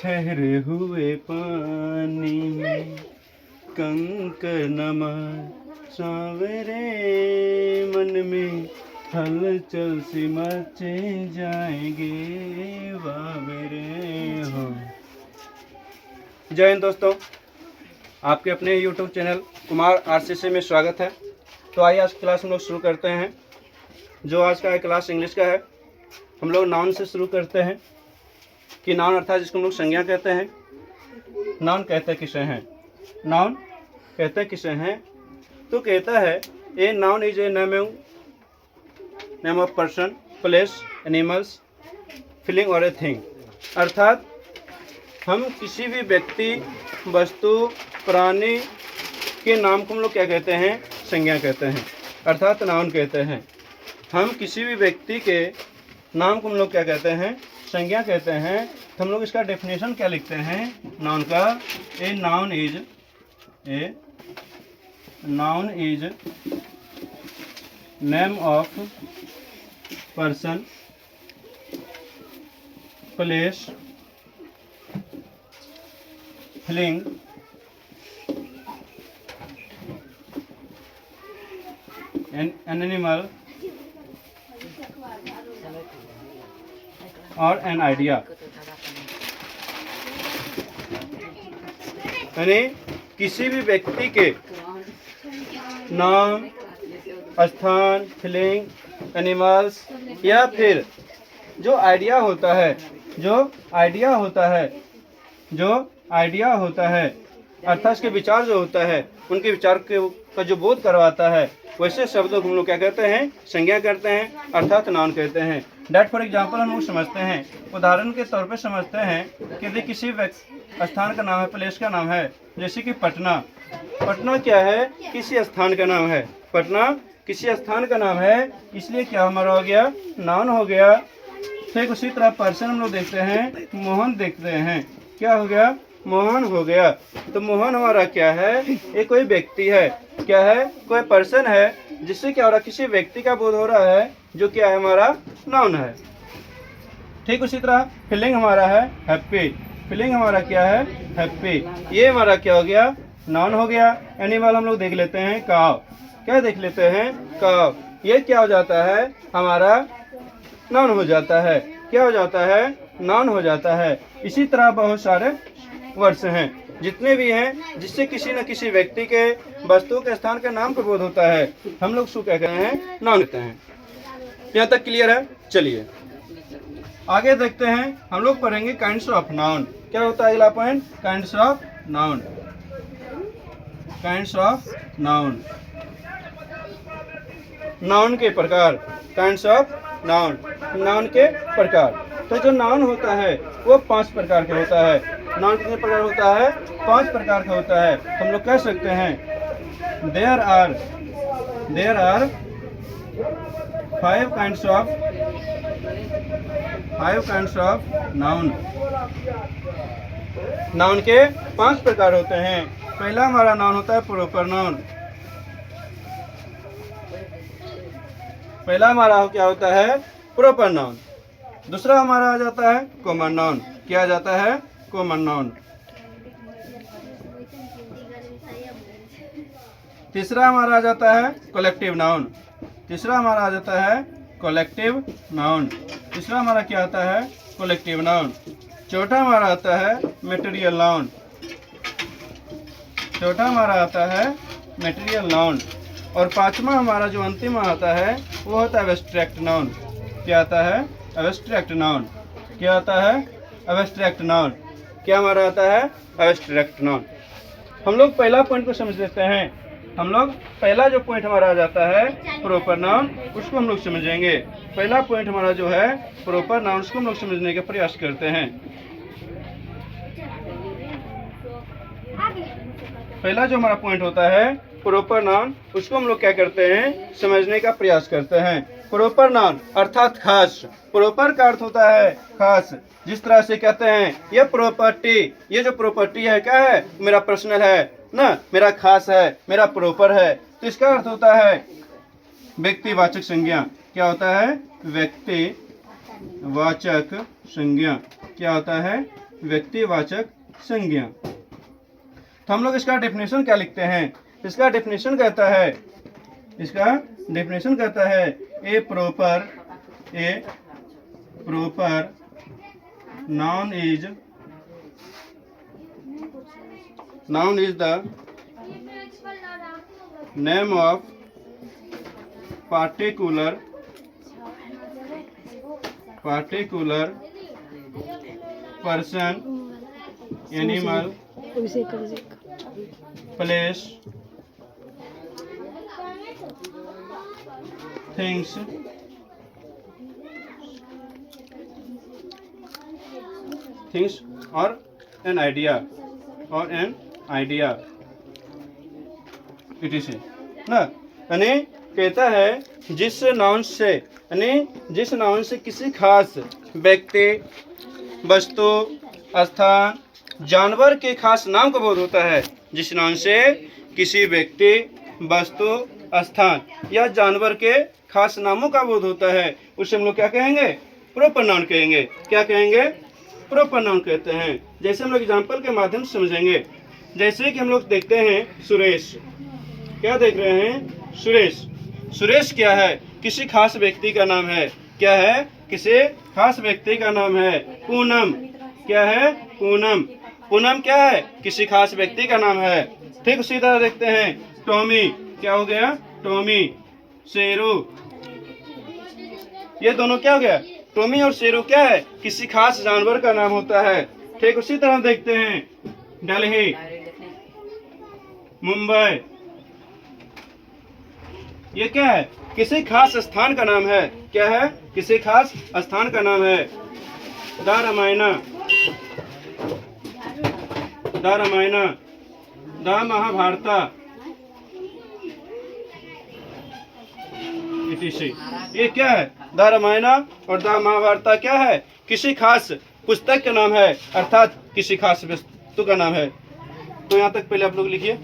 ठहरे हुए पानी में कंकर नमा सांवरे मन में हलचल सी मचे जाएंगे बाबरे हो। जय हिंद दोस्तों, आपके अपने YouTube चैनल कुमार RCC में स्वागत है। तो आइए आज क्लास हम लोग शुरू करते हैं। जो आज का क्लास इंग्लिश का है, हम लोग नाउन से शुरू करते हैं कि नाउन अर्थात जिसको हम लोग संज्ञा कहते हैं। नाउन कहते किसे हैं? नाउन कहते किसे हैं? तो कहता है a noun is a name of person, place, animals, feeling और ए थिंग। अर्थात हम किसी भी व्यक्ति, वस्तु, प्राणी के नाम को हम लोग क्या कहते हैं? संज्ञा कहते हैं, अर्थात नाउन कहते हैं। हम किसी भी व्यक्ति के नाम को हम लोग क्या कहते हैं? संज्ञा कहते हैं। तो हम लोग इसका डेफिनेशन क्या लिखते हैं नाउन का? A noun is name of person, place, feeling, an animal और एन आइडिया। यानी किसी भी व्यक्ति के नाम, स्थान, फीलिंग, एनिमल्स या फिर जो आइडिया होता है अर्थात उसके विचार जो होता है, उनके विचार का जो बोध करवाता है, वैसे शब्दों को हम लोग क्या कहते हैं? संज्ञा करते हैं, अर्थात नाउन कहते हैं। डेट फॉर एग्जाम्पल हम लोग समझते हैं, उदाहरण के तौर पे समझते हैं कि यदि किसी स्थान का नाम है, प्लेस का नाम है, जैसे कि पटना। पटना क्या है? किसी स्थान का नाम है। पटना किसी स्थान का नाम है, इसलिए क्या हमारा हो गया? नाउन हो गया। ठीक उसी तरह पर्सन हम लोग देखते हैं, मोहन देखते हैं, क्या हो गया? मोहन हो गया। तो मोहन हमारा क्या है? ये कोई व्यक्ति है। क्या है? कोई पर्सन है, जिससे क्या हो रहा है? किसी व्यक्ति का बोध हो रहा है, जो क्या है? हमारा नाउन है। ठीक उसी तरह फीलिंग हमारा है हैप्पी। फीलिंग हमारा क्या है? हैप्पी। ये हमारा क्या हो गया? नाउन हो गया। एनिमल हम लोग देख लेते हैं, काव। क्या देख लेते हैं? काव। ये क्या हो जाता है? हमारा नाउन हो जाता है। क्या हो जाता है? नाउन हो जाता है। इसी तरह बहुत सारे वर्ड्स हैं, जितने भी हैं, जिससे किसी न किसी व्यक्ति के, वस्तु के, स्थान के नाम का बोध होता है, हम लोग क्या कहते हैं? नाउन कहते हैं। यहाँ तक क्लियर है? चलिए आगे देखते हैं। हम लोग पढ़ेंगे काइंड्स ऑफ नाउन। क्या होता है अगला point? Kinds of noun. Kinds of noun, noun के प्रकार। काइंड्स ऑफ नाउन, नाउन के प्रकार। तो जो नाउन होता है वो 5 प्रकार का होता है। नाउन कितने प्रकार होता है? 5 प्रकार का होता है। हम लोग कह सकते हैं there are 5 kinds of noun. Noun के 5 प्रकार होते हैं। पहला हमारा नाउन होता है प्रॉपर नाउन। पहला हमारा क्या होता है? Proper noun. दूसरा हमारा आ जाता है कॉमन नाउन। क्या आ जाता है? Common noun. तीसरा हमारा आ जाता है कलेक्टिव नाउन। तीसरा हमारा आ जाता है कलेक्टिव नाउन। तीसरा हमारा क्या आता है? Collective noun. चौथा हमारा आता है मटेरियल नाउन। चौथा हमारा आता है मटेरियल नाउन। और पांचवा हमारा जो अंतिम आता है वो होता है एब्स्ट्रैक्ट नाउन। क्या आता है? Abstract noun. क्या आता है? Abstract noun. क्या हमारा आता है? Abstract noun. हम लोग पहला पॉइंट को समझ लेते हैं। हम लोग पहला जो पॉइंट हमारा आ जाता है प्रॉपर नाउन, उसको हम लोग समझेंगे। पहला पॉइंट हमारा जो है प्रॉपर नाउन, उसको हम लोग समझने का प्रयास करते हैं। पहला जो हमारा पॉइंट होता है प्रॉपर नाउन, उसको हम लोग क्या करते हैं? समझने का प्रयास करते हैं। प्रॉपर नाउन अर्थात खास। प्रॉपर का अर्थ होता है खास। जिस तरह से कहते हैं ये प्रॉपर्टी, ये जो प्रॉपर्टी है क्या है? मेरा पर्सनल है ना, मेरा खास है, मेरा प्रॉपर है। तो इसका अर्थ होता है व्यक्तिवाचक संज्ञा। क्या होता है? व्यक्तिवाचक संज्ञा। क्या होता है? व्यक्तिवाचक संज्ञा। तो हम लोग इसका डेफिनेशन क्या लिखते हैं? इसका डेफिनेशन कहता है a proper noun is the name of particular person, animal, place, things, or an idea etc. ना यानी कहता है जिस नाउन से किसी खास व्यक्ति, वस्तु, स्थान, जानवर के खास नाम का बोध होता है। जिस नाउन से किसी व्यक्ति, वस्तु, स्थान या जानवर के खास नामों का बोध होता है, उसे हम लोग क्या कहेंगे? प्रॉपर नाउन कहेंगे। क्या कहेंगे? प्रॉपर नाउन कहते हैं। जैसे हम लोग एग्जाम्पल के माध्यम से समझेंगे। जैसे कि हम लोग देखते हैं सुरेश, क्या देख रहे हैं? सुरेश क्या है? किसी खास व्यक्ति का नाम है। क्या है? किसी खास व्यक्ति का नाम है। पूनम क्या है? पूनम क्या है? किसी खास व्यक्ति का नाम है। ठीक उसी तरह देखते हैं टॉमी, क्या हो गया? टॉमी। शेरू, ये दोनों क्या हो गया? टॉमी और शेरू क्या है? किसी खास जानवर का नाम होता है। ठीक उसी तरह देखते हैं दिल्ली, मुंबई, ये क्या है? किसी खास स्थान का नाम है। क्या है? किसी खास स्थान का नाम है। द रामायण, द महाभारत, ये क्या है? द रामायण और द महाभारत क्या है? किसी खास पुस्तक का नाम है, अर्थात किसी खास वस्तु का नाम है। तो यहाँ तक पहले आप लोग लिखिए।